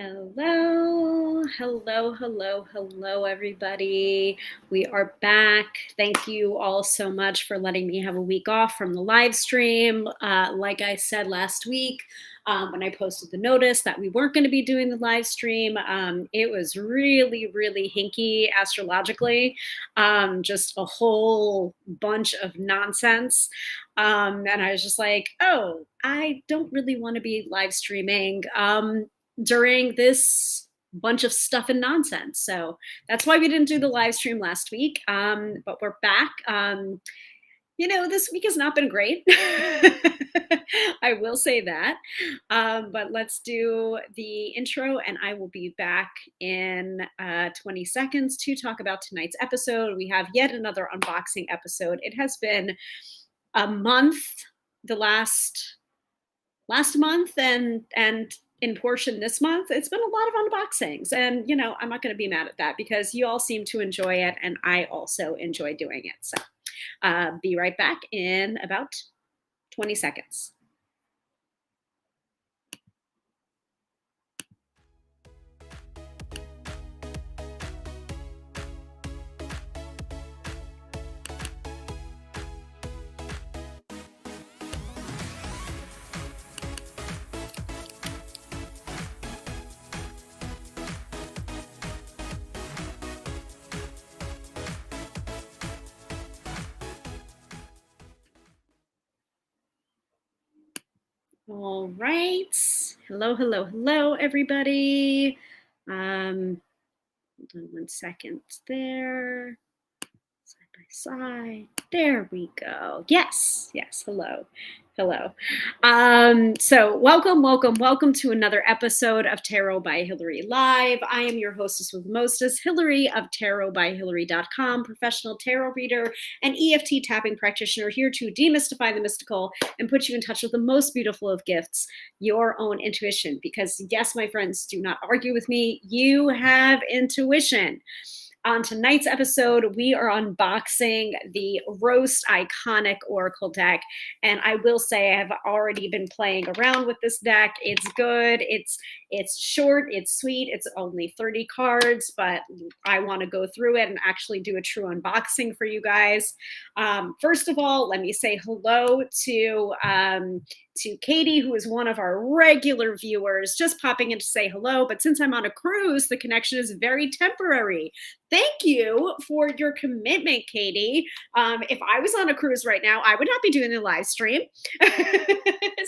Hello, hello, hello, hello, everybody. We are back. Thank you all so much for letting me have a week off from the live stream. Like I said last week, when I posted the notice that we weren't going to be doing the live stream, it was really, really hinky astrologically, just a whole bunch of nonsense. And I was just like, oh, I don't really want to be live streaming during this bunch of stuff and nonsense. So that's why we didn't do the live stream last week. But we're back. This week has not been great. I will say that. But let's do the intro, and I will be back in 20 seconds to talk about tonight's episode. We have yet another unboxing episode. It has been a month, the last month, and in portion this month. It's been a lot of unboxings, and I'm not going to be mad at that because you all seem to enjoy it, and I also enjoy doing it. So be right back in about 20 seconds. All right. Hello, hello, hello, everybody. Hold on 1 second there. Side by side. There we go. Yes, hello. So welcome to another episode of Tarot by Hilary Live. I am your hostess with mostest, Hilary of tarotbyhilary.com, professional tarot reader and EFT tapping practitioner, here to demystify the mystical and put you in touch with the most beautiful of gifts, your own intuition. Because yes, my friends, do not argue with me. You have intuition. On tonight's episode, we are unboxing the Roast Iconic Oracle deck. And I will say I have already been playing around with this deck. It's good. It's short. It's sweet. It's only 30 cards, but I want to go through it and actually do a true unboxing for you guys. First of all, let me say hello to Katie, who is one of our regular viewers, just popping in to say hello. But since I'm on a cruise, the connection is very temporary. Thank you for your commitment, Katie. If I was on a cruise right now, I would not be doing the live stream.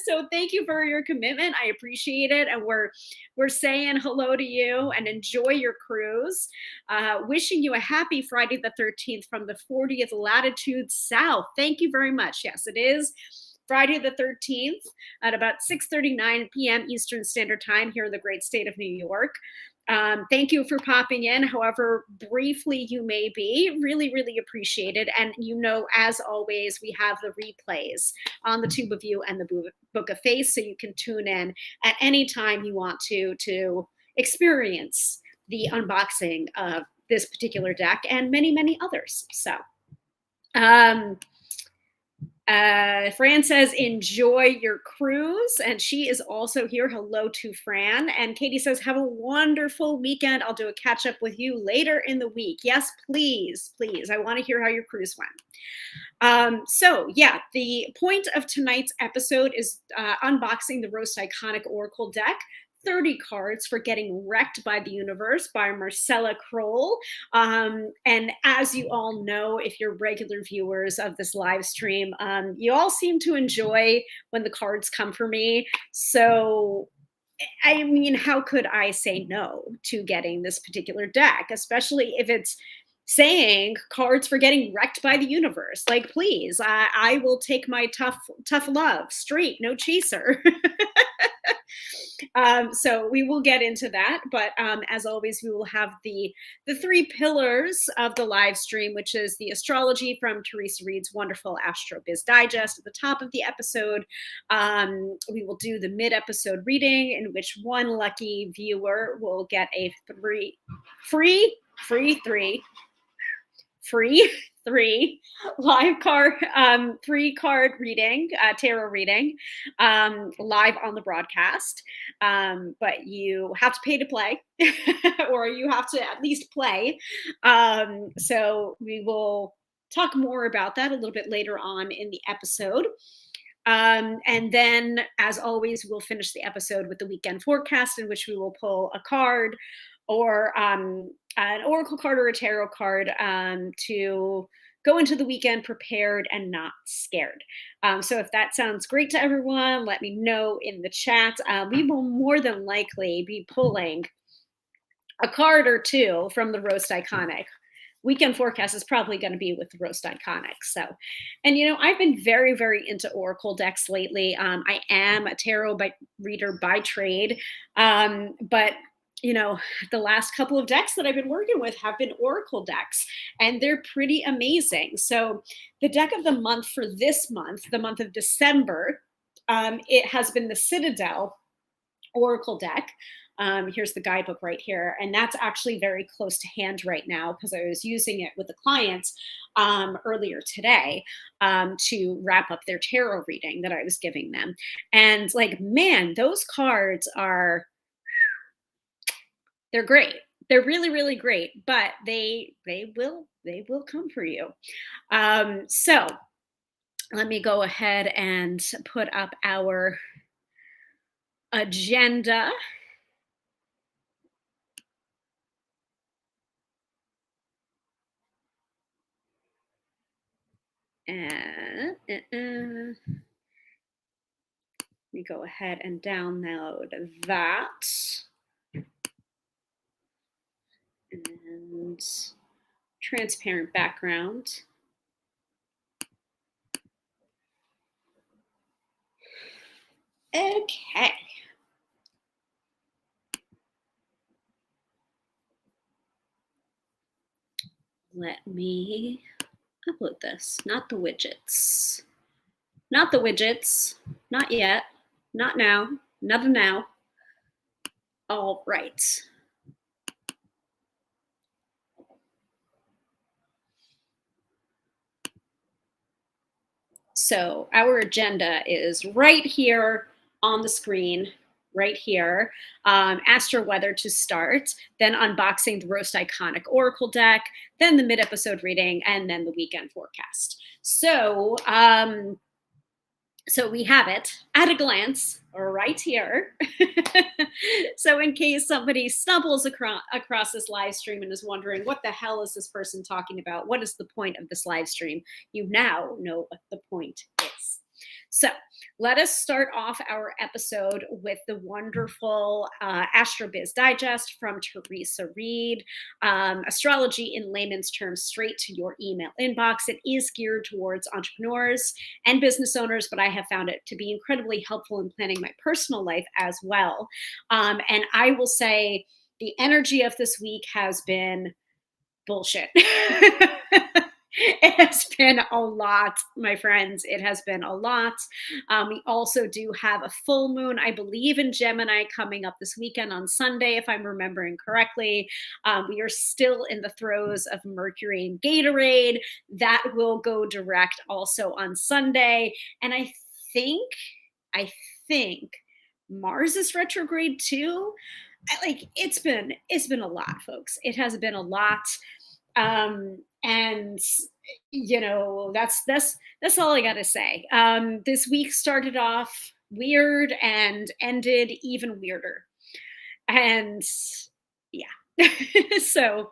So thank you for your commitment. I appreciate it. And we're saying hello to you and enjoy your cruise. Wishing you a happy Friday the 13th from the 40th latitude south. Thank you very much. Yes, it is Friday the 13th at about 6:39 p.m. Eastern Standard Time here in the great state of New York. Thank you for popping in, however briefly you may be. Really, really appreciate it. And as always, we have the replays on the Tube of You and the Book of Face, so you can tune in at any time you want to experience the unboxing of this particular deck and many, many others. So, Fran says, enjoy your cruise. And she is also here. Hello to Fran. And Katie says, have a wonderful weekend. I'll do a catch up with you later in the week. Yes, please. I want to hear how your cruise went. So yeah, the point of tonight's episode is unboxing the Roast Iconic Oracle deck. 30 cards for Getting Wrecked by the Universe by Marcella Kroll. And as you all know, if you're regular viewers of this live stream, you all seem to enjoy when the cards come for me. So, I mean, how could I say no to getting this particular deck, especially if it's saying cards for getting wrecked by the universe? Like, please, I will take my tough love straight, no chaser. So we will get into that, but as always, we will have the 3 pillars of the live stream, which is the astrology from Teresa Reed's wonderful Astro Biz Digest at the top of the episode. We will do the mid-episode reading, in which one lucky viewer will get a free free, three live card, three card reading, tarot reading, live on the broadcast. But you have to pay to play, or you have to at least play. So we will talk more about that a little bit later on in the episode. And then, as always, we'll finish the episode with the weekend forecast, in which we will pull a card or an oracle card or a tarot card to go into the weekend prepared and not scared. So if that sounds great to everyone, let me know in the chat. We will more than likely be pulling a card or two from the Roast Iconic. Weekend forecast is probably going to be with the Roast Iconic. So, and I've been very, very into oracle decks lately. I am a tarot reader by trade, but the last couple of decks that I've been working with have been oracle decks, and they're pretty amazing. So the deck of the month for this month, the month of December, it has been the Citadel oracle deck. Here's the guidebook right here. And that's actually very close to hand right now because I was using it with the clients earlier today to wrap up their tarot reading that I was giving them. And man, those cards they're great. They're really, really great, but they will come for you. So let me go ahead and put up our agenda. And let me go ahead and download that. And transparent background. Okay. Let me upload this. Not the widgets. Not the widgets. Not yet. Not now. Not now. All right. So our agenda is right here on the screen, right here. Astro-weather to start, then unboxing the Roast Iconic Oracle deck, then the mid-episode reading, and then the weekend forecast. So, so we have it at a glance right here. So in case somebody stumbles across this live stream and is wondering, what the hell is this person talking about? What is the point of this live stream? You now know what the point is. So let us start off our episode with the wonderful AstroBiz Digest from Teresa Reed. Astrology in layman's terms, straight to your email inbox. It is geared towards entrepreneurs and business owners, but I have found it to be incredibly helpful in planning my personal life as well. And I will say the energy of this week has been bullshit. It has been a lot, my friends. It has been a lot. We also do have a full moon, I believe, in Gemini coming up this weekend on Sunday, if I'm remembering correctly. We are still in the throes of Mercury and Gatorade. That will go direct also on Sunday. And I think Mars is retrograde too. It's been a lot, folks. It has been a lot. And that's all I gotta say. This week started off weird and ended even weirder. And yeah. So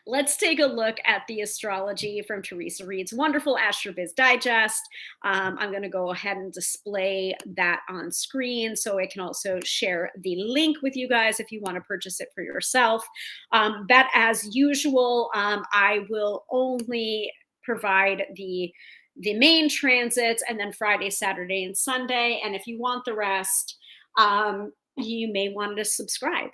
let's take a look at the astrology from Teresa Reed's wonderful AstroBiz Digest. I'm going to go ahead and display that on screen so I can also share the link with you guys if you want to purchase it for yourself. But as usual, I will only provide the main transits and then Friday, Saturday, and Sunday. And if you want the rest, you may want to subscribe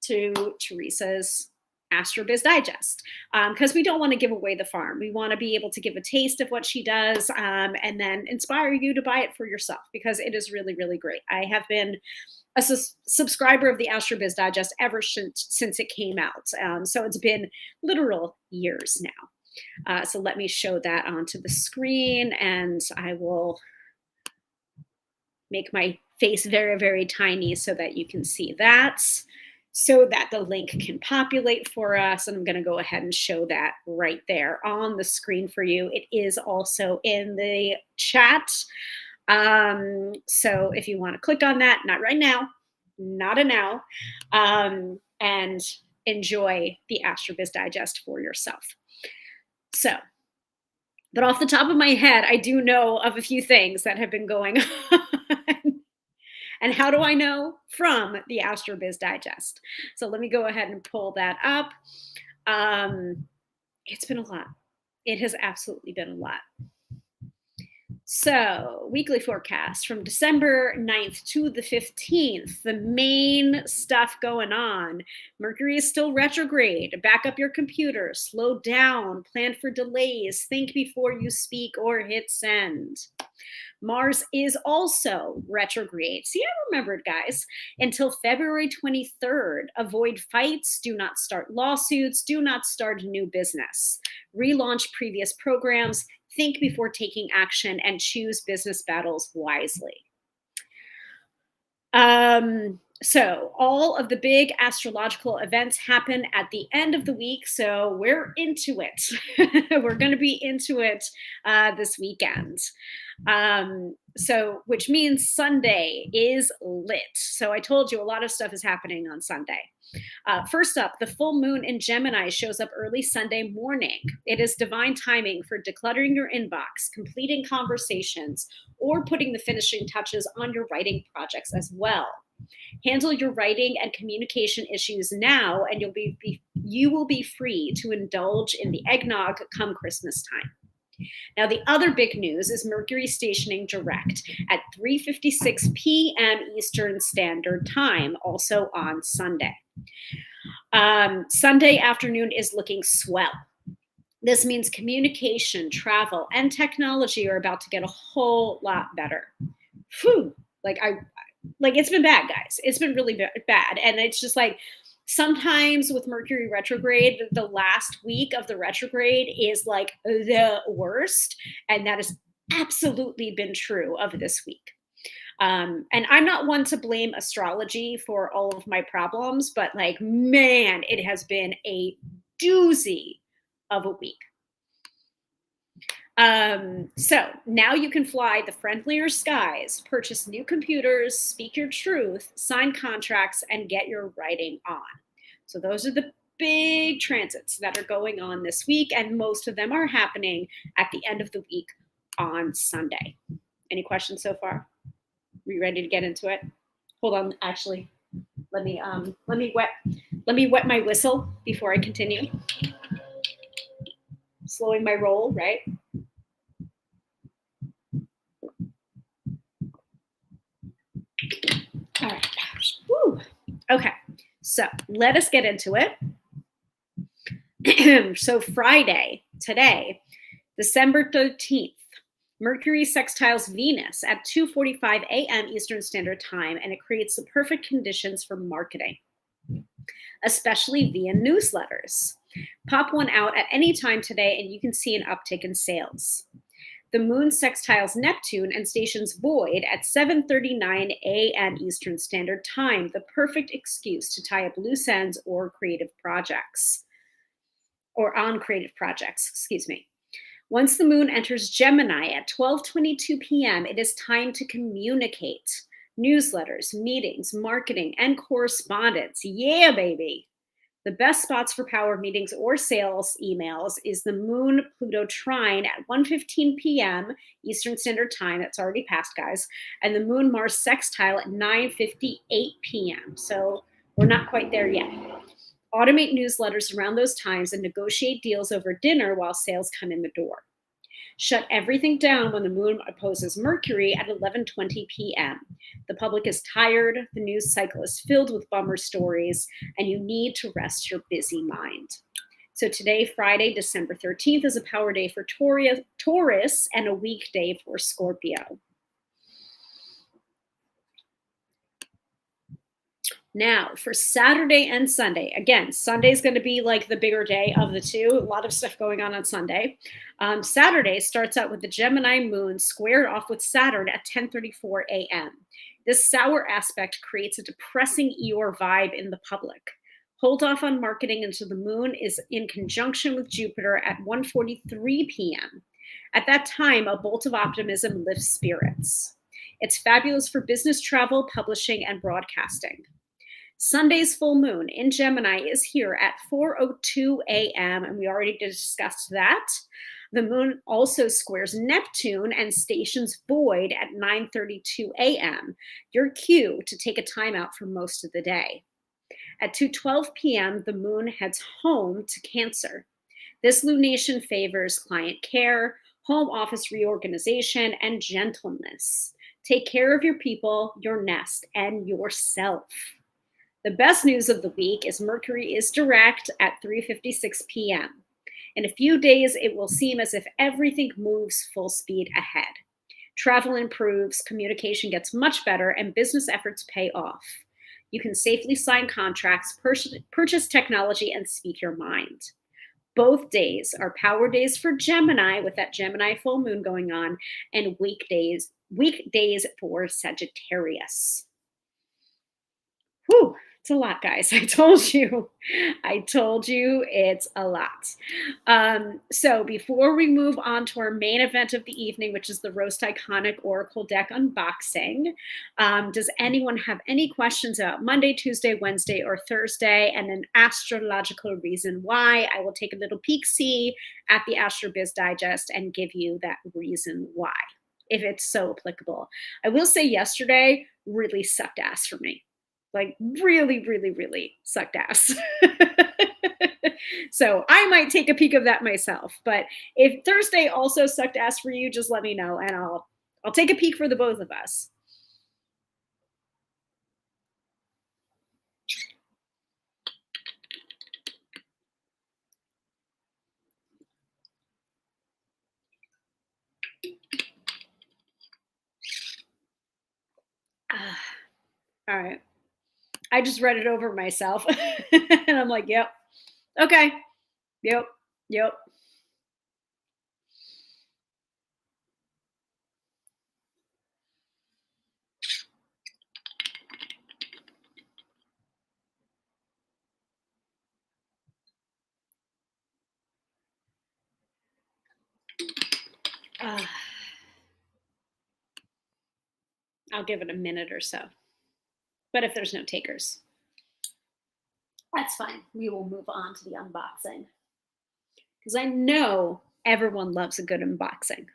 to Teresa's AstroBiz Digest, because we don't want to give away the farm. We want to be able to give a taste of what she does and then inspire you to buy it for yourself, because it is really, really great. I have been a subscriber of the AstroBiz Digest ever since it came out. So it's been literal years now. So let me show that onto the screen, and I will make my face very, very tiny so that you can see that, so that the link can populate for us. And I'm going to go ahead and show that right there on the screen for you. It is also in the chat. So if you want to click on that, not right now, not a now, and enjoy the AstroBiz Digest for yourself. So, but off the top of my head, I do know of a few things that have been going on. And how do I know? From the AstroBiz Digest. So let me go ahead and pull that up. It's been a lot. It has absolutely been a lot. So, weekly forecast from December 9th to the 15th. The main stuff going on. Mercury is still retrograde. Back up your computer. Slow down. Plan for delays. Think before you speak or hit send. Mars is also retrograde. See, I remembered, guys. Until February 23rd. Avoid fights. Do not start lawsuits. Do not start a new business. Relaunch previous programs. Think before taking action, and choose business battles wisely. So all of the big astrological events happen at the end of the week. So we're into it. We're going to be into it this weekend. So which means Sunday is lit. So I told you a lot of stuff is happening on Sunday. First up, the full moon in Gemini shows up early Sunday morning. It is divine timing for decluttering your inbox, completing conversations, or putting the finishing touches on your writing projects as well. Handle your writing and communication issues now, and you will be free to indulge in the eggnog come Christmas time. Now, the other big news is Mercury stationing direct at 3:56 p.m. Eastern Standard Time, also on Sunday. Sunday afternoon is looking swell. This means communication, travel, and technology are about to get a whole lot better. Whew. Like it's been bad, guys. It's been really bad. And it's just like, sometimes with Mercury retrograde, the last week of the retrograde is like the worst. And that has absolutely been true of this week. And I'm not one to blame astrology for all of my problems, but like, man, it has been a doozy of a week. So now you can fly the friendlier skies, purchase new computers, speak your truth, sign contracts, and get your writing on. So those are the big transits that are going on this week, and most of them are happening at the end of the week on Sunday. Any questions so far? Are you ready to get into it? Hold on, actually, let me wet my whistle before I continue. Slowing my roll, right? All right. Woo. Okay, so let us get into it. So Friday, today, December 13th, Mercury sextiles Venus at 2:45 a.m. Eastern Standard Time, and it creates the perfect conditions for marketing, especially via newsletters. Pop one out at any time today, and you can see an uptick in sales. The moon sextiles Neptune and stations void at 7:39 a.m. Eastern Standard Time, the perfect excuse to tie up loose ends or creative projects, or on creative projects, excuse me. Once the moon enters Gemini at 12:22 p.m., it is time to communicate. Newsletters, meetings, marketing, and correspondence. Yeah, baby. The best spots for power meetings or sales emails is the Moon-Pluto trine at 1:15 p.m. Eastern Standard Time. That's already passed, guys. And the Moon-Mars sextile at 9:58 p.m. So we're not quite there yet. Automate newsletters around those times and negotiate deals over dinner while sales come in the door. Shut everything down when the moon opposes Mercury at 11:20 p.m. The public is tired, the news cycle is filled with bummer stories, and you need to rest your busy mind. So today, Friday, December 13th, is a power day for Taurus and a weekday for Scorpio. Now, for Saturday and Sunday, again, Sunday's going to be like the bigger day of the two. A lot of stuff going on Sunday. Saturday starts out with the Gemini moon squared off with Saturn at 10:34 a.m. This sour aspect creates a depressing Eeyore vibe in the public. Hold off on marketing until the moon is in conjunction with Jupiter at 1:43 p.m. At that time, a bolt of optimism lifts spirits. It's fabulous for business travel, publishing, and broadcasting. Sunday's full moon in Gemini is here at 4:02 a.m., and we already discussed that. The moon also squares Neptune and stations void at 9:32 a.m., your cue to take a time out for most of the day. At 2:12 p.m., the moon heads home to Cancer. This lunation favors client care, home office reorganization, and gentleness. Take care of your people, your nest, and yourself. The best news of the week is Mercury is direct at 3:56 p.m. In a few days, it will seem as if everything moves full speed ahead. Travel improves, communication gets much better, and business efforts pay off. You can safely sign contracts, purchase technology, and speak your mind. Both days are power days for Gemini with that Gemini full moon going on, and weekdays for Sagittarius. Whew, it's a lot, guys. I told you. I told you it's a lot. So before we move on to our main event of the evening, which is the Roast Iconic Oracle deck unboxing, does anyone have any questions about Monday, Tuesday, Wednesday, or Thursday, and an astrological reason why? I will take a little peek-see at the AstroBiz Digest and give you that reason why, if it's so applicable. I will say yesterday really sucked ass for me. Like really, really, really sucked ass. So I might take a peek of that myself. But if Thursday also sucked ass for you, just let me know and I'll take a peek for the both of us. All right. I just read it over myself and I'm like, yep. Okay. Yep. Yep. I'll give it a minute or so. But if there's no takers, that's fine. We will move on to the unboxing. Because I know everyone loves a good unboxing.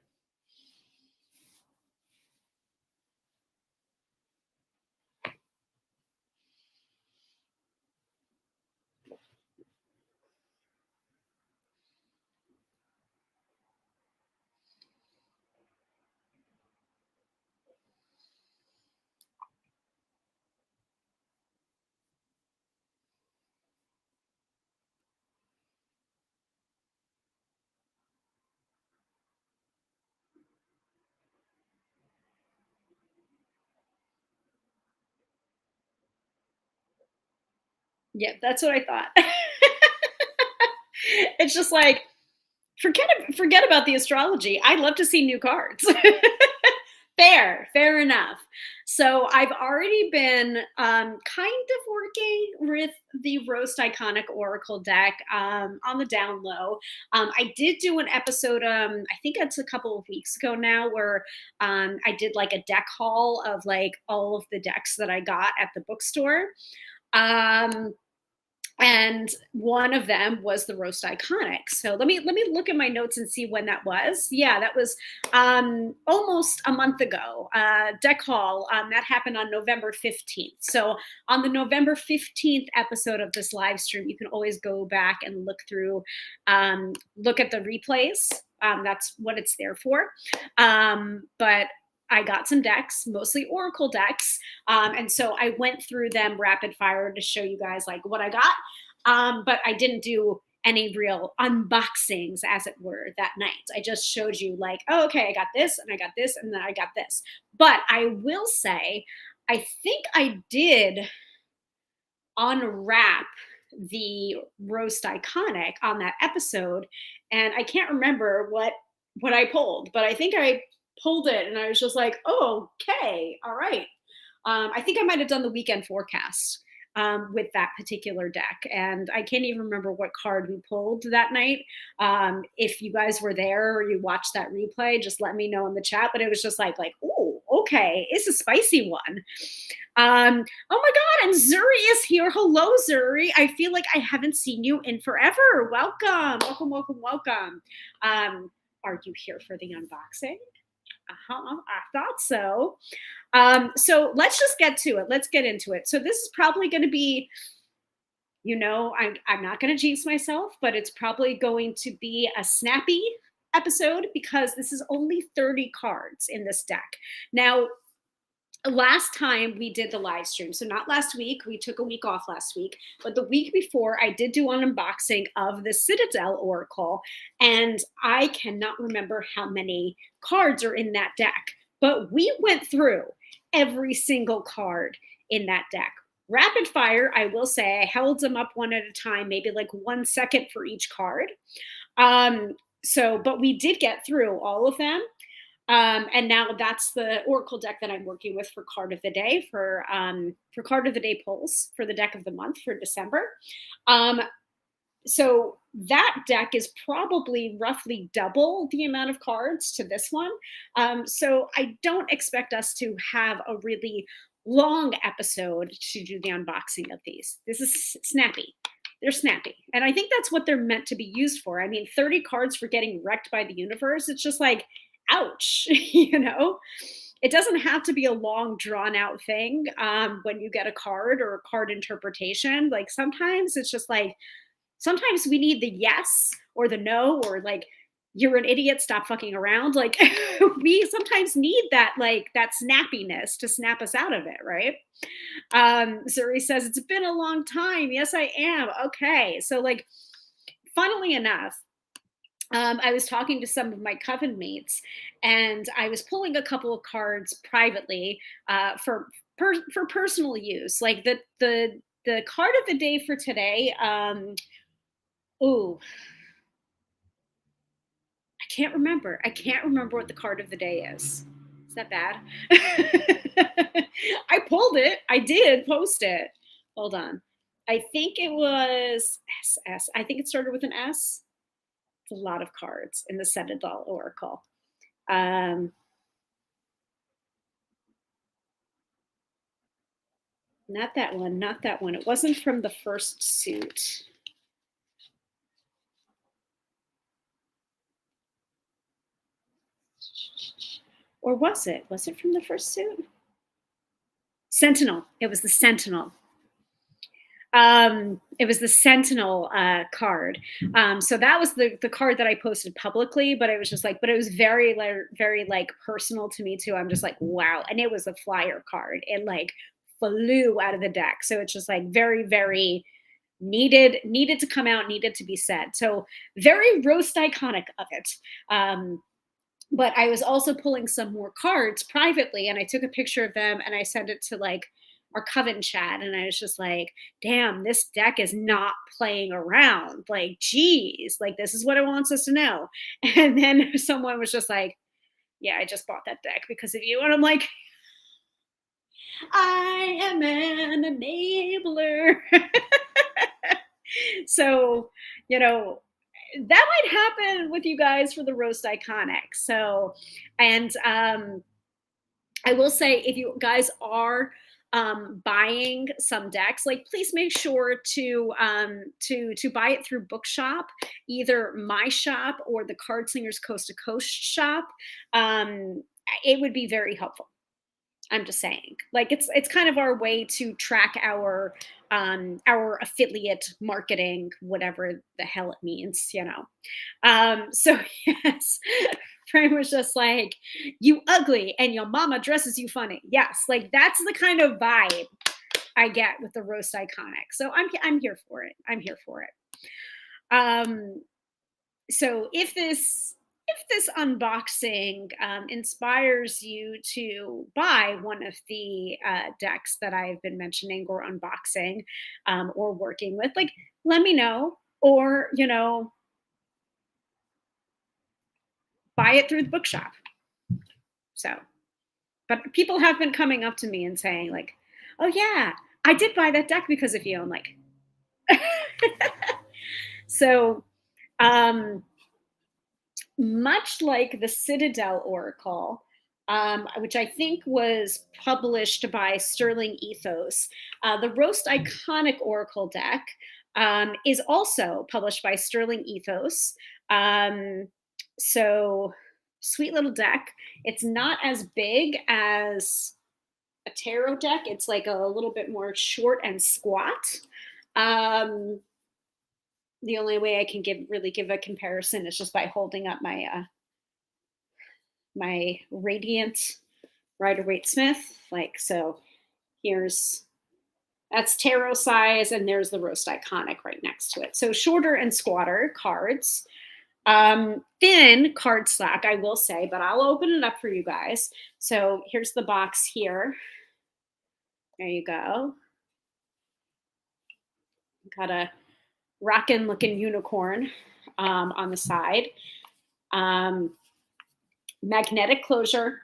Yeah, that's what I thought. It's just like forget about the astrology. I love to see new cards. Fair enough. So I've already been kind of working with the Roast Iconic Oracle deck on the down low. I did do an episode, I think it's a couple of weeks ago now, where I did like a deck haul of like all of the decks that I got at the bookstore. And one of them was the Roast Iconic. So let me look at my notes and see when that was. Yeah, that was almost a month ago. Deck haul that happened on November 15th. So on the November 15th episode of this live stream, you can always go back and look through, look at the replays. That's what it's there for. But I got some decks, mostly Oracle decks. And so I went through them rapid fire to show you guys like what I got. But I didn't do any real unboxings, as it were, that night. I just showed you like, oh, okay, I got this and I got this and then I got this. But I will say, I think I did unwrap the roast iconic on that episode, and I can't remember what I pulled, but I think I pulled it and I was just like, oh, okay, all right. I think I might have done the weekend forecast with that particular deck, and I can't even remember what card we pulled that night. If you guys were there or you watched that replay, just let me know in the chat. But it was just like, oh, okay, it's a spicy one. Oh my God, and Zuri is here. Hello, Zuri. I feel like I haven't seen you in forever. Welcome, welcome, welcome, welcome. Are you here for the unboxing? I thought so. So let's just get to it. Let's get into it. So this is probably going to be, I'm not going to jinx myself, but it's probably going to be a snappy episode because this is only 30 cards in this deck. Now, last time we did the live stream, so not last week, we took a week off last week, but the week before I did do an unboxing of the Citadel Oracle, and I cannot remember how many cards are in that deck, but we went through every single card in that deck. Rapid fire, I will say, I held them up one at a time, maybe like 1 second for each card. But we did get through all of them. And now that's the Oracle deck that I'm working with for card of the day, for card of the day pulls for the deck of the month for December. So that deck is probably roughly double the amount of cards to this one. So I don't expect us to have a really long episode to do the unboxing of these. This is snappy. They're snappy. And I think that's what they're meant to be used for. I mean, 30 cards for getting wrecked by the universe. It's just like, ouch, it doesn't have to be a long drawn out thing when you get a card or a card interpretation. Like sometimes it's just like, sometimes we need the yes or the no, or like, you're an idiot, stop fucking around. Like we sometimes need that, like that snappiness to snap us out of it, right? Zuri says, it's been a long time. Yes, I am. Okay. So like, funnily enough, I was talking to some of my coven mates, and I was pulling a couple of cards privately for personal use. Like the card of the day for today. Ooh, I can't remember. I can't remember what the card of the day is. Is that bad? I pulled it. I did post it. Hold on. I think it was SS. I think it started with an S. It's a lot of cards in the Citadel Oracle. Not that one, not that one. It wasn't from the first suit. Or was it? Was it from the first suit? Sentinel. It was the Sentinel. It was the Sentinel card. So that was the card that I posted publicly, but it was just like, but it was very like personal to me too. I'm just like, wow. And it was a flyer card. It like flew out of the deck. So it's just like very, very needed to come out, needed to be said. So very roast iconic of it. But I was also pulling some more cards privately, and I took a picture of them and I sent it to like our coven chat, and I was just like, damn, this deck is not playing around. Like, geez, like this is what it wants us to know. And then someone was just like, yeah, I just bought that deck because of you. And I'm like, I am an enabler. So, that might happen with you guys for the roast iconic. So, and I will say, if you guys are buying some decks, like please make sure to buy it through Bookshop, either my shop or the Card Slingers Coast to Coast shop. It would be very helpful. I'm just saying, like it's kind of our way to track our affiliate marketing, whatever the hell it means, So yes, Frame was just like, you ugly and your mama dresses you funny. Yes, like that's the kind of vibe I get with the roast iconic. So I'm here for it. I'm here for it. So if this if this unboxing inspires you to buy one of the decks that I've been mentioning or unboxing or working with, like, let me know. Or, buy it through the bookshop. So, but people have been coming up to me and saying, like, oh, yeah, I did buy that deck because of you. I'm like, so, um, much like the Citadel Oracle, which I think was published by Sterling Ethos, the Roast Iconic Oracle deck is also published by Sterling Ethos. Um, so, sweet little deck. It's not as big as a tarot deck. It's like a little bit more short and squat. Um, the only way I can give a comparison is just by holding up my Radiant Rider Waite Smith. Like, so here's that's tarot size, and there's the Roast Iconic right next to it. So shorter and squatter cards. Thin card slack, I will say, but I'll open it up for you guys. So here's the box here. There you go. Got a rockin' looking unicorn on the side. Magnetic closure.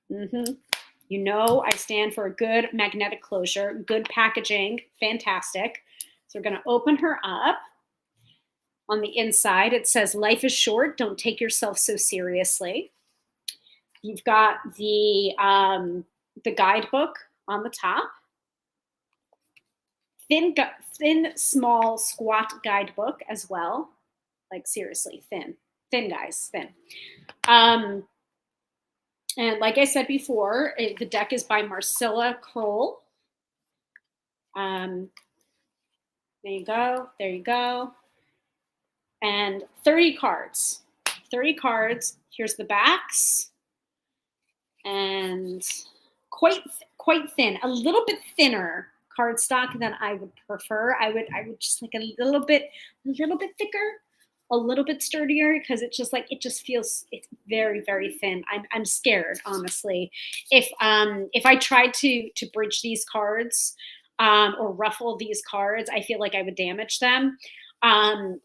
You know I stand for a good magnetic closure, good packaging, fantastic. So we're going to open her up. On the inside, it says, "Life is short. Don't take yourself so seriously." You've got the guidebook on the top. Thin, small, squat guidebook as well. Like, seriously, thin, guys, thin. And like I said before, the deck is by Marcella Kroll. There you go. There you go. And 30 cards. 30 cards. Here's the backs. And quite thin. A little bit thinner cardstock than I would prefer. I would just like a little bit thicker, a little bit sturdier, because it just feels, it's very, very thin. I'm scared, honestly. If I tried to bridge these cards or ruffle these cards, I feel like I would damage them.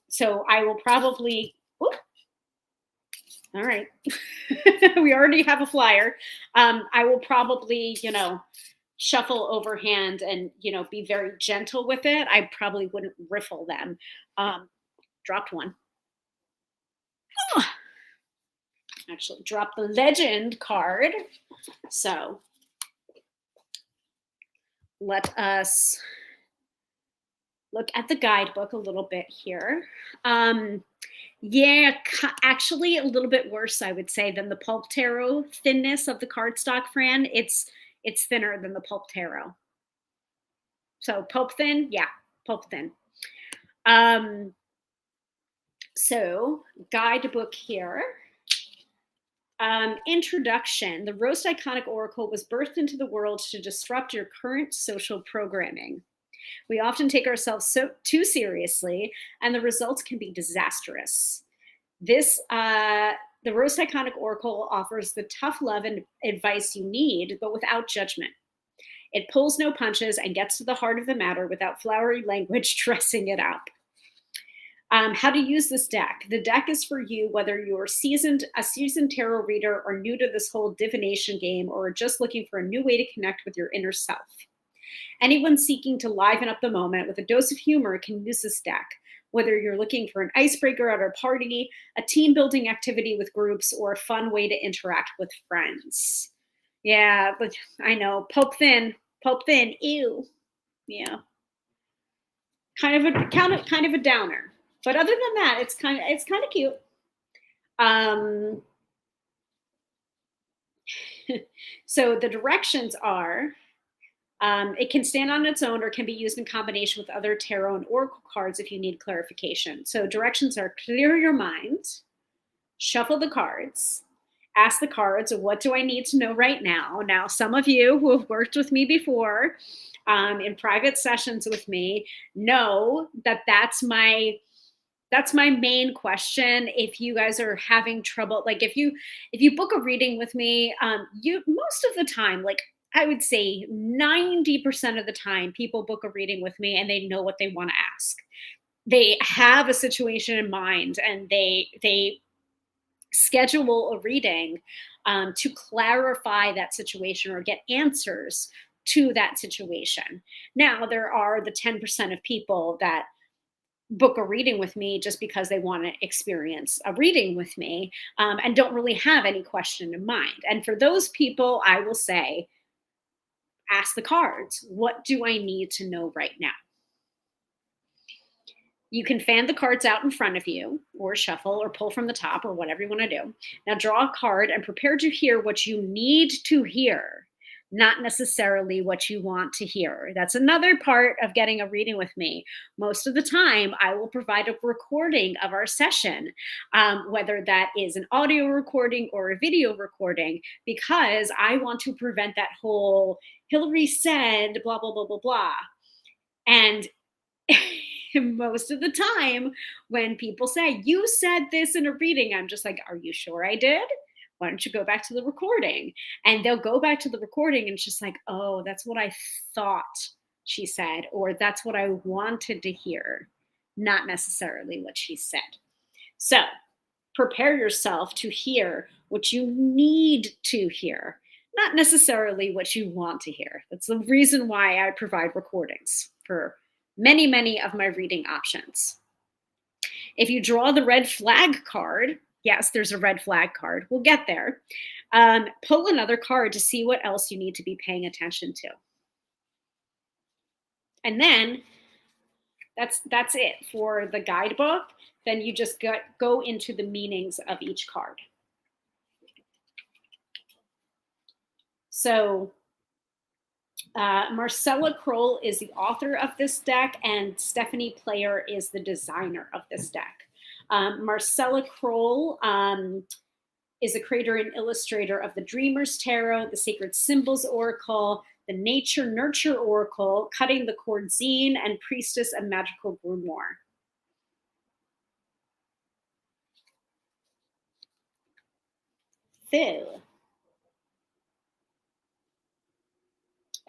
So I will probably, whoop, all right. We already have a flyer. I will probably, shuffle overhand and, be very gentle with it. I probably wouldn't riffle them. Dropped one. Actually dropped the legend card. So let us look at the guidebook a little bit here. Yeah, actually a little bit worse, I would say, than the Pulp Tarot thinness of the cardstock, Fran. It's thinner than the Pulp Tarot. So pulp thin, yeah, pulp thin. So guidebook here. Introduction. The Roast Iconic Oracle was birthed into the world to disrupt your current social programming. We often take ourselves too seriously, and the results can be disastrous. The Roast Iconic Oracle offers the tough love and advice you need, but without judgment. It pulls no punches and gets to the heart of the matter without flowery language dressing it up. How to use this deck. The deck is for you, whether you're a seasoned tarot reader or new to this whole divination game, or just looking for a new way to connect with your inner self. Anyone seeking to liven up the moment with a dose of humor can use this deck, whether you're looking for an icebreaker at a party, a team building activity with groups, or a fun way to interact with friends. Yeah, but I know, pulp thin, ew. Yeah. Kind of a downer. But other than that, it's kind of cute. So the directions are, it can stand on its own or can be used in combination with other tarot and oracle cards if you need clarification. So directions are: clear your mind, shuffle the cards, ask the cards, what do I need to know right now? Now, some of you who have worked with me before in private sessions with me know that that's that's my main question. If you guys are having trouble, like if you book a reading with me, you most of the time, like I would say 90% of the time, people book a reading with me and they know what they want to ask. They have a situation in mind and they schedule a reading to clarify that situation or get answers to that situation. Now, there are the 10% of people that book a reading with me just because they want to experience a reading with me and don't really have any question in mind. And for those people, I will say, ask the cards, what do I need to know right now? You can fan the cards out in front of you or shuffle or pull from the top or whatever you want to do. Now draw a card and prepare to hear what you need to hear, not necessarily what you want to hear. That's another part of getting a reading with me. Most of the time, I will provide a recording of our session, whether that is an audio recording or a video recording, because I want to prevent that whole Hilary said, blah, blah, blah, blah, blah. And most of the time when people say, you said this in a reading, I'm just like, are you sure I did? Why don't you go back to the recording? And they'll go back to the recording and it's just like, oh, that's what I thought she said, or that's what I wanted to hear, not necessarily what she said. So prepare yourself to hear what you need to hear, not necessarily what you want to hear. That's the reason why I provide recordings for many, many of my reading options. If you draw the red flag card, yes, there's a red flag card. We'll get there. Pull another card to see what else you need to be paying attention to. And then that's it for the guidebook. Then you just go into the meanings of each card. So Marcella Kroll is the author of this deck, and Stephanie Player is the designer of this deck. Marcella Kroll is a creator and illustrator of the Dreamer's Tarot, the Sacred Symbols Oracle, the Nature Nurture Oracle, Cutting the Cord Zine, and Priestess and Magical Grimoire. Phil.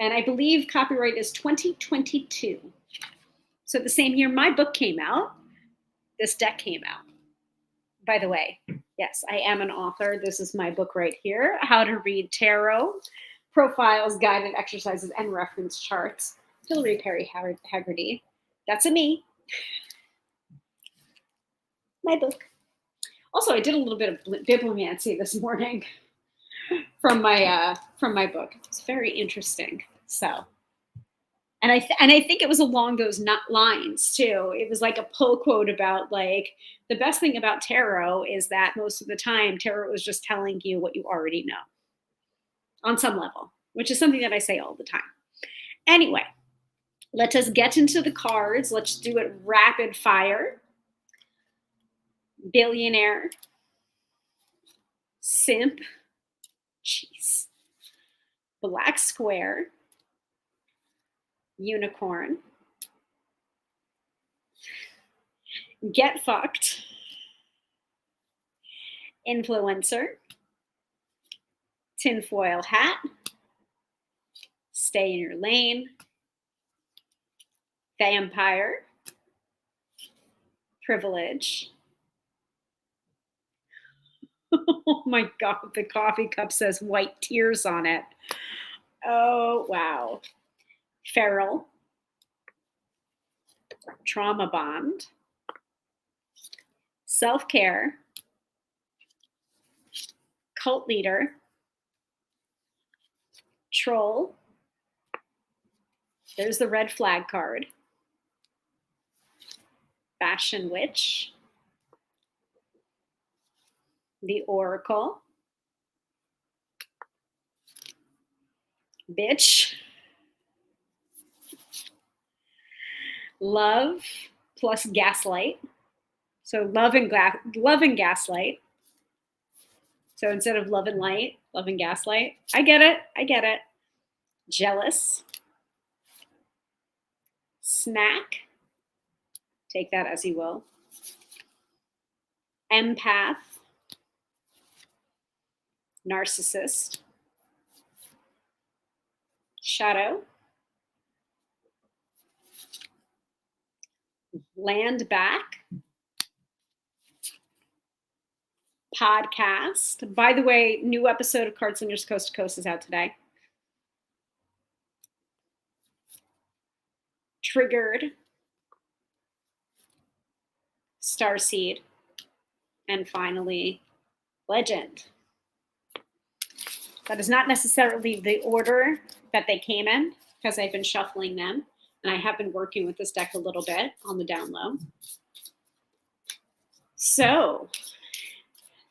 And I believe copyright is 2022. So the same year my book came out, this deck came out. By the way, yes, I am an author. This is my book right here, How to Read Tarot, Profiles, Guided Exercises, and Reference Charts. Hilary Perry Haggerty. That's a me. My book. Also, I did a little bit of bibliomancy this morning from my book. It's very interesting. So, and I think it was along those lines too. It was like a pull quote about like the best thing about tarot is that most of the time tarot is just telling you what you already know on some level, which is something that I say all the time. Anyway, let us get into the cards. Let's do it rapid fire. Billionaire, simp, jeez, black square, unicorn, get fucked, influencer, tinfoil hat, stay in your lane, vampire, privilege. Oh my God, the coffee cup says white tears on it. Oh, wow. Feral, trauma bond, self-care, cult leader, troll. There's the red flag card. Fashion witch, the oracle, bitch, love plus gaslight. So love and gaslight. So instead of love and light, love and gaslight. I get it. Jealous, snack. Take that as you will. empath, narcissist, shadow, land back, podcast. By the way, new episode of Card Slingers Coast to Coast is out today. Triggered, starseed, and finally, legend. That is not necessarily the order that they came in because I've been shuffling them, and I have been working with this deck a little bit on the down low. So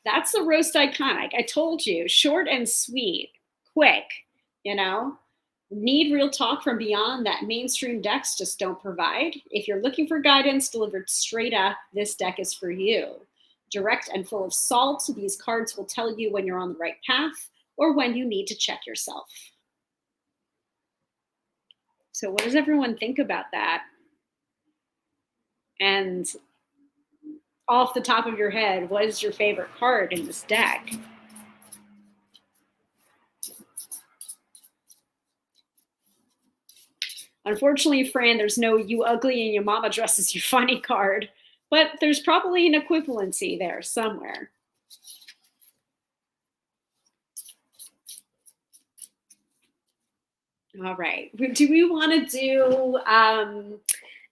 that's the roast iconic. I told you, short and sweet, quick, you know. Need real talk from beyond that mainstream decks just don't provide. If you're looking for guidance delivered straight up, this deck is for you. Direct and full of salt, these cards will tell you when you're on the right path or when you need to check yourself. So what does everyone think about that? And off the top of your head, what is your favorite card in this deck? Unfortunately, Fran, there's no "you ugly and your mama dresses you funny" card, but there's probably an equivalency there somewhere. All right. Do we want to do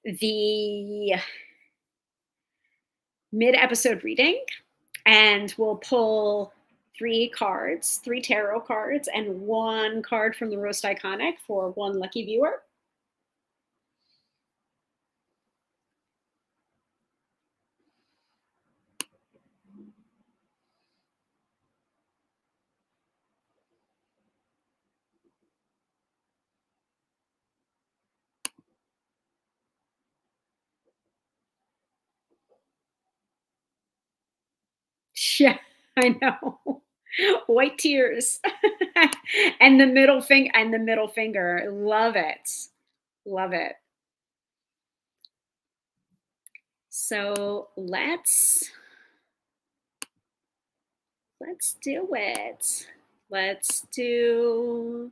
the mid-episode reading? And we'll pull 3 cards, 3 tarot cards, and 1 card from the Roast Iconic for 1 lucky viewer. Yeah, I know. White tears. And the middle finger. Love it. Love it. So let's do it. Let's do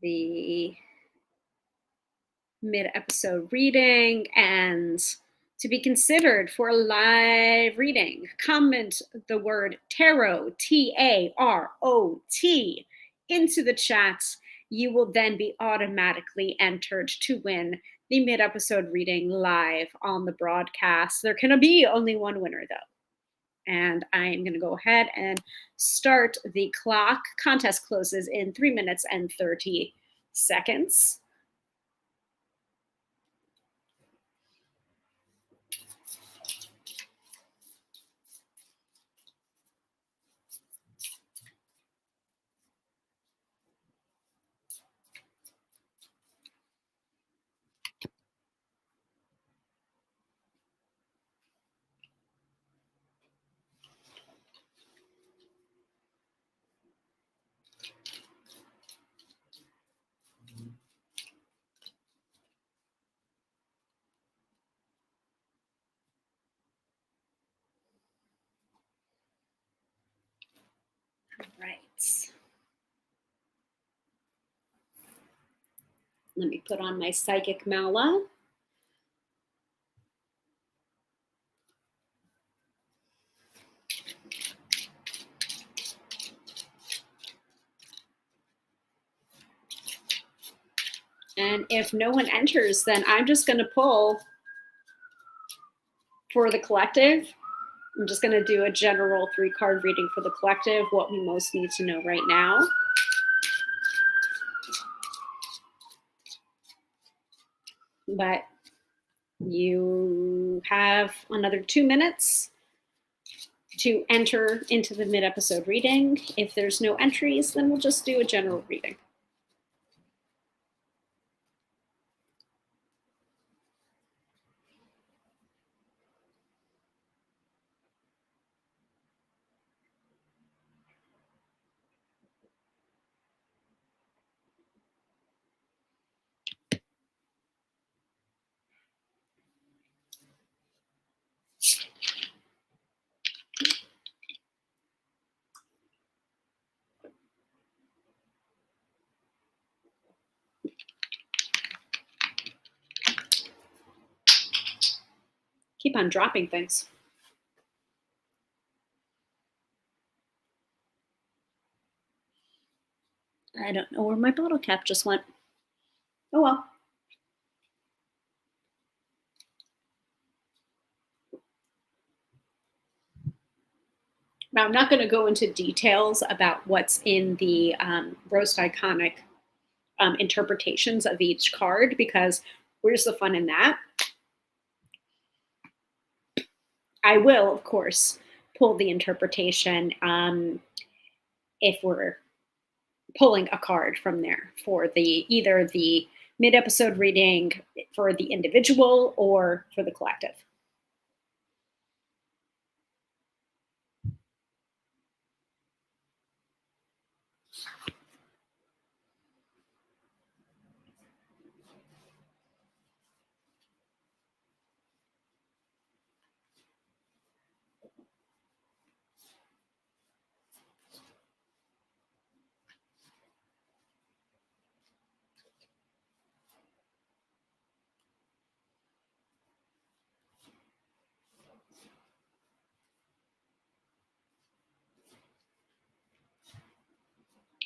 the mid-episode reading, and to be considered for a live reading, comment the word tarot, Tarot, into the chat. You will then be automatically entered to win the mid-episode reading live on the broadcast. There can be only one winner, though. And I'm going to go ahead and start the clock. Contest closes in 3 minutes and 30 seconds. Right. Let me put on my psychic mala. And if no one enters, then I'm just going to pull for the collective. I'm just going to do a general 3-card reading for the collective, what we most need to know right now. But you have another 2 minutes to enter into the mid-episode reading. If there's no entries, then we'll just do a general reading. Keep on dropping things. I don't know where my bottle cap just went. Oh well. Now, I'm not going to go into details about what's in the Roast Iconic interpretations of each card, because where's the fun in that? I will, of course, pull the interpretation if we're pulling a card from there for either the mid-episode reading for the individual or for the collective.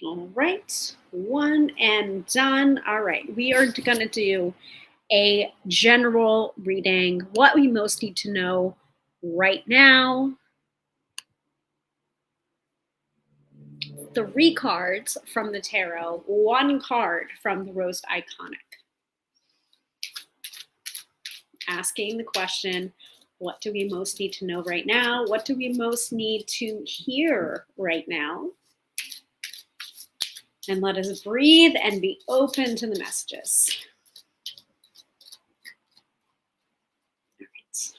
All right, one and done. All right, we are going to do a general reading, what we most need to know right now. 3 cards from the tarot, 1 card from the Roast Iconic. Asking the question, what do we most need to know right now? What do we most need to hear right now? And let us breathe and be open to the messages. All right.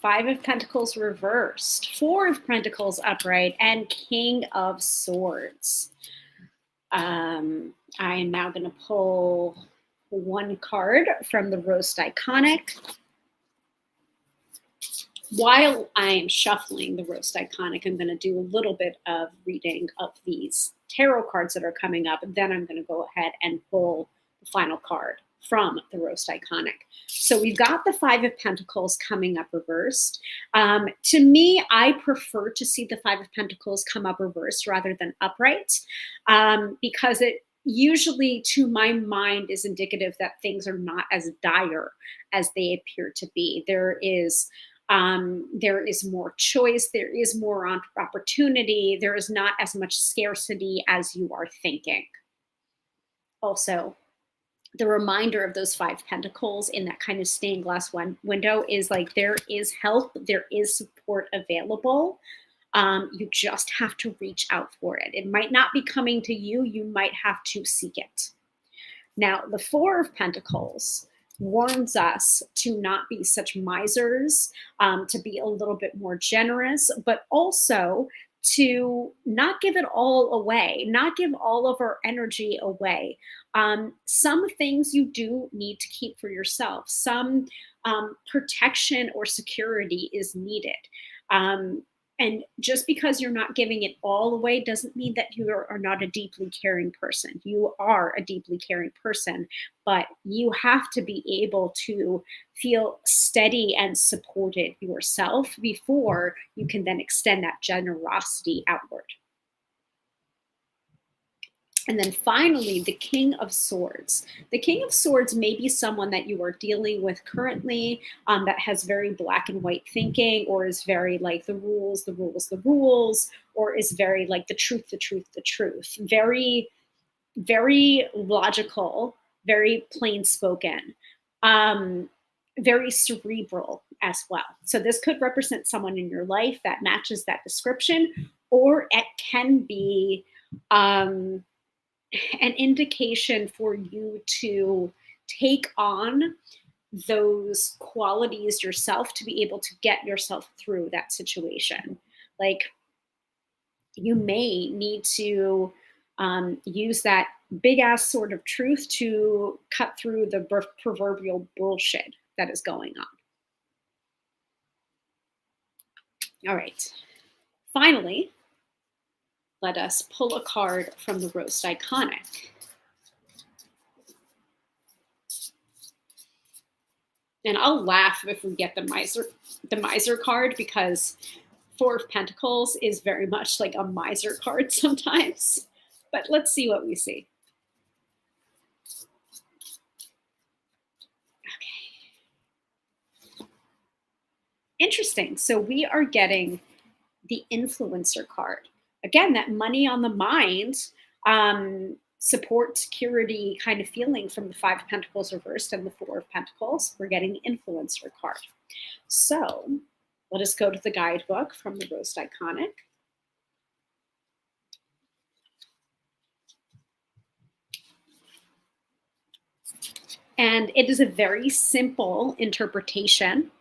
5 of Pentacles reversed, 4 of Pentacles upright, and King of Swords. I am now going to pull 1 card from the Roast Iconic. While I am shuffling the Roast Iconic, I'm going to do a little bit of reading of these tarot cards that are coming up. And then I'm going to go ahead and pull the final card from the Roast Iconic. So we've got the 5 of Pentacles coming up reversed. To me, I prefer to see the 5 of Pentacles come up reversed rather than upright, because it usually, to my mind, is indicative that things are not as dire as they appear to be. There is more choice, there is more opportunity, there is not as much scarcity as you are thinking. Also, the reminder of those 5 pentacles in that kind of stained glass window is like there is help, there is support available. You just have to reach out for it. It might not be coming to you, you might have to seek it. Now, the 4 of Pentacles warns us to not be such misers, to be a little bit more generous, but also to not give it all away, not give all of our energy away. Some things you do need to keep for yourself. Some protection or security is needed. And just because you're not giving it all away doesn't mean that you are not a deeply caring person. You are a deeply caring person, but you have to be able to feel steady and supported yourself before you can then extend that generosity outward. And then finally, the King of Swords. The King of Swords may be someone that you are dealing with currently, that has very black and white thinking, or is very like the rules, the rules, the rules, or is very like the truth, the truth, the truth. Very, very logical, very plain spoken, very cerebral as well. So this could represent someone in your life that matches that description, or it can be an indication for you to take on those qualities yourself to be able to get yourself through that situation. Like, you may need to use that big ass sword of truth to cut through the proverbial bullshit that is going on. All right. Finally, let us pull a card from the Roast Iconic. And I'll laugh if we get the miser card, because Four of Pentacles is very much like a miser card sometimes. But let's see what we see. Okay. Interesting. So we are getting the influencer card. Again, that money on the mind, support, security kind of feeling from the Five of Pentacles reversed and the Four of Pentacles. We're getting the influencer card. So let us go to the guidebook from the Rose Iconic. And it is a very simple interpretation,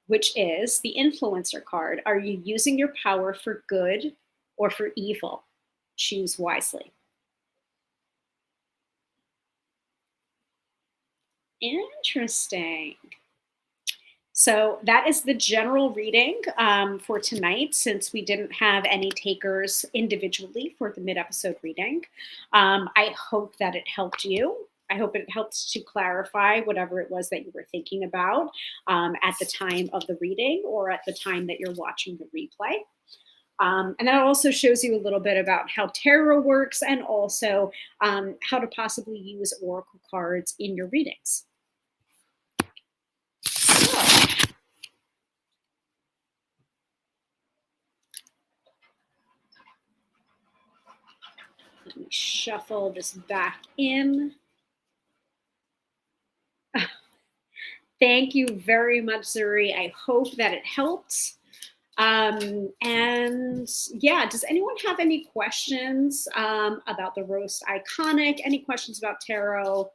which is the influencer card. Are you using your power for good or for evil? Choose wisely. Interesting. So that is the general reading for tonight, since we didn't have any takers individually for the mid-episode reading. I hope that it helped you. I hope it helped to clarify whatever it was that you were thinking about at the time of the reading or at the time that you're watching the replay. And that also shows you a little bit about how tarot works, and also how to possibly use oracle cards in your readings. Let me shuffle this back in. Thank you very much, Zuri. I hope that it helped. And yeah, does anyone have any questions about the Roast Iconic? Any questions about tarot?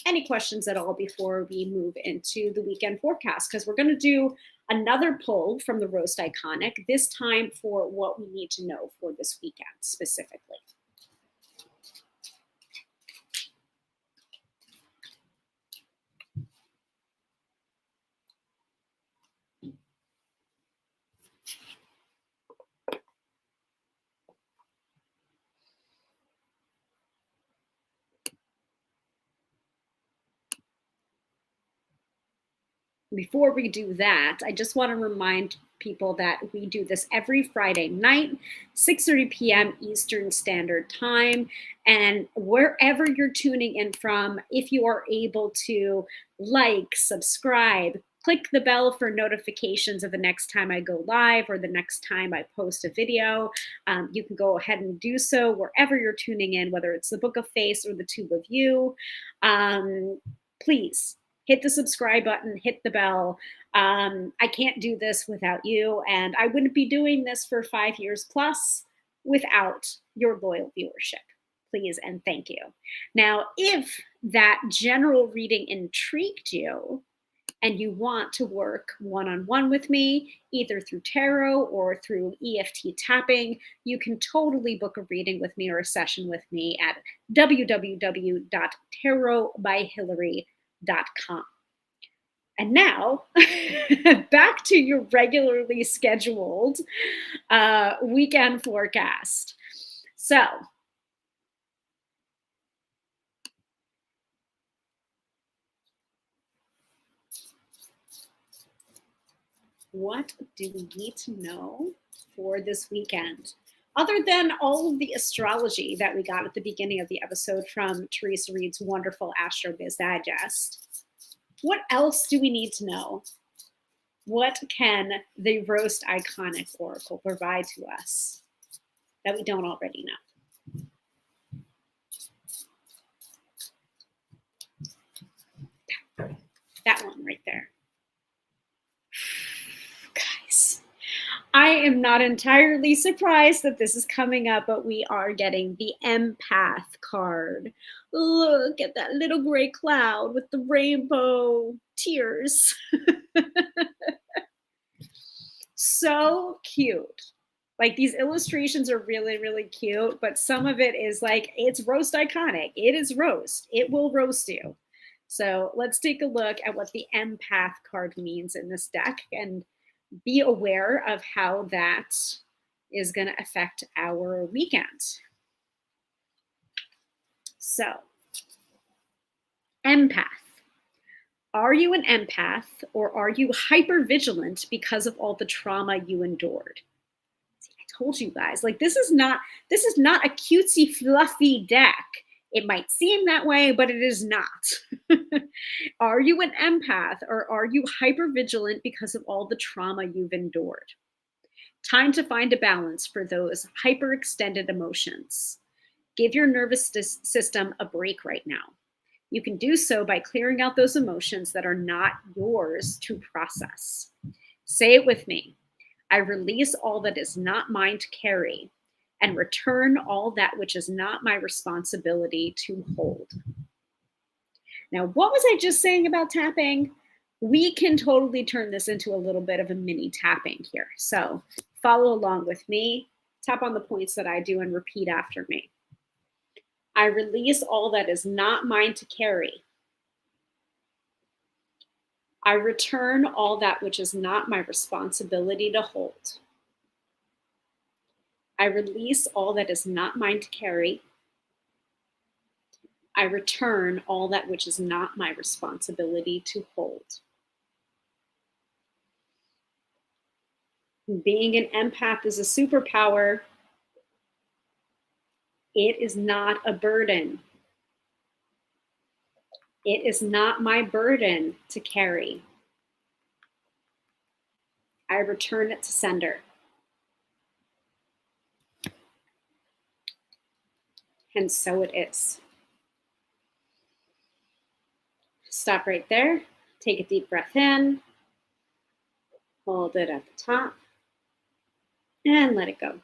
Any questions at all before we move into the weekend forecast? Because we're going to do another pull from the Roast Iconic, this time for what we need to know for this weekend specifically. Before we do that, I just want to remind people that we do this every Friday night, 6:30 p.m. Eastern Standard Time. And wherever you're tuning in from, if you are able to like, subscribe, click the bell for notifications of the next time I go live or the next time I post a video. You can go ahead and do so wherever you're tuning in, whether it's the Book of Face or the Tube of You. Please hit the subscribe button, hit the bell. I can't do this without you, and I wouldn't be doing this for 5 years plus without your loyal viewership. Please and thank you. Now, if that general reading intrigued you and you want to work one-on-one with me, either through tarot or through EFT tapping, you can totally book a reading with me or a session with me at www.tarotbyhilary.com. And now, back to your regularly scheduled weekend forecast. So, what do we need to know for this weekend? Other than all of the astrology that we got at the beginning of the episode from Teresa Reed's wonderful Astro Biz Digest, what else do we need to know? What can the Roast Iconic Oracle provide to us that we don't already know? That one right there. Guys, I am not entirely surprised that this is coming up, but we are getting the Empath card. Look at that little gray cloud with the rainbow tears. So cute. Like, these illustrations are really, really cute, but some of it is like, it's Roast Iconic. It is roast. It will roast you. So let's take a look at what the Empath card means in this deck and be aware of how that is going to affect our weekend. So, Empath Are you an empath or are you hypervigilant because of all the trauma you endured? See, I told you guys, like this is not a cutesy fluffy deck. It might seem that way, but it is not. Are you an empath or are you hypervigilant because of all the trauma you've endured? Time to find a balance for those hyperextended emotions. Give your nervous system a break right now. You can do so by clearing out those emotions that are not yours to process. Say it with me. I release all that is not mine to carry and return all that which is not my responsibility to hold. Now, what was I just saying about tapping? We can totally turn this into a little bit of a mini tapping here. So follow along with me, tap on the points that I do, and repeat after me. I release all that is not mine to carry. I return all that which is not my responsibility to hold. I release all that is not mine to carry. I return all that which is not my responsibility to hold. Being an empath is a superpower. It is not a burden. It is not my burden to carry. I return it to sender. And so it is. Stop right there. Take a deep breath in. Hold it at the top. And let it go.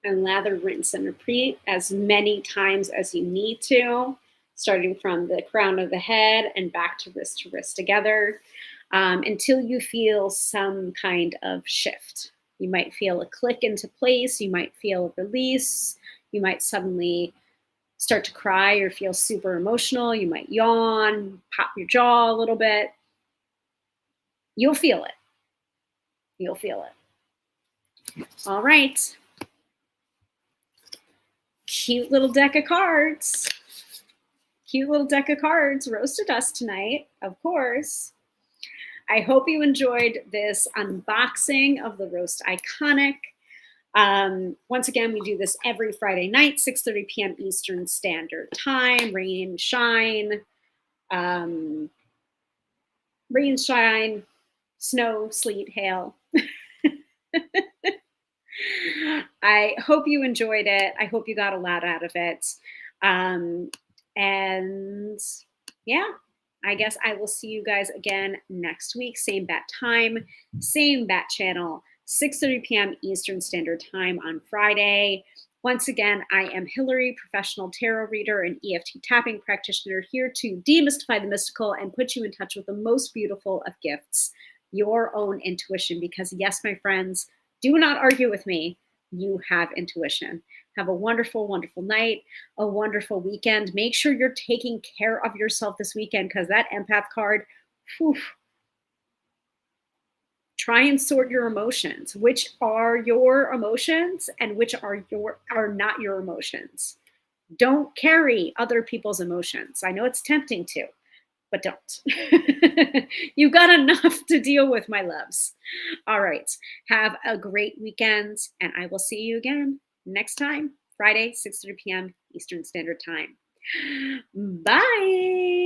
And lather, rinse, and repeat as many times as you need to, starting from the crown of the head and back to wrist together, until you feel some kind of shift. You might feel a click into place. You might feel a release. You might suddenly start to cry or feel super emotional. You might yawn, pop your jaw a little bit. You'll feel it. You'll feel it. All right. Cute little deck of cards. Cute little deck of cards roasted us tonight, of course. I hope you enjoyed this unboxing of the Roast Iconic. Once again, we do this every Friday night, 6:30 p.m. Eastern Standard Time. Rain, shine, snow, sleet, hail. I hope you enjoyed it. I hope you got a lot out of it. And yeah, I guess I will see you guys again next week. Same bat time, same bat channel, 6:30 p.m. Eastern Standard Time on Friday. Once again, I am Hilary, professional tarot reader and EFT tapping practitioner, here to demystify the mystical and put you in touch with the most beautiful of gifts, your own intuition. Because yes, my friends, do not argue with me. You have intuition. Have a wonderful, wonderful night, a wonderful weekend. Make sure you're taking care of yourself this weekend, because that empath card, whew, try and sort your emotions. Which are your emotions and which are not your emotions? Don't carry other people's emotions. I know it's tempting to, but don't. You've got enough to deal with, my loves. All right. Have a great weekend, and I will see you again next time, Friday, 6:30 p.m. Eastern Standard Time. Bye.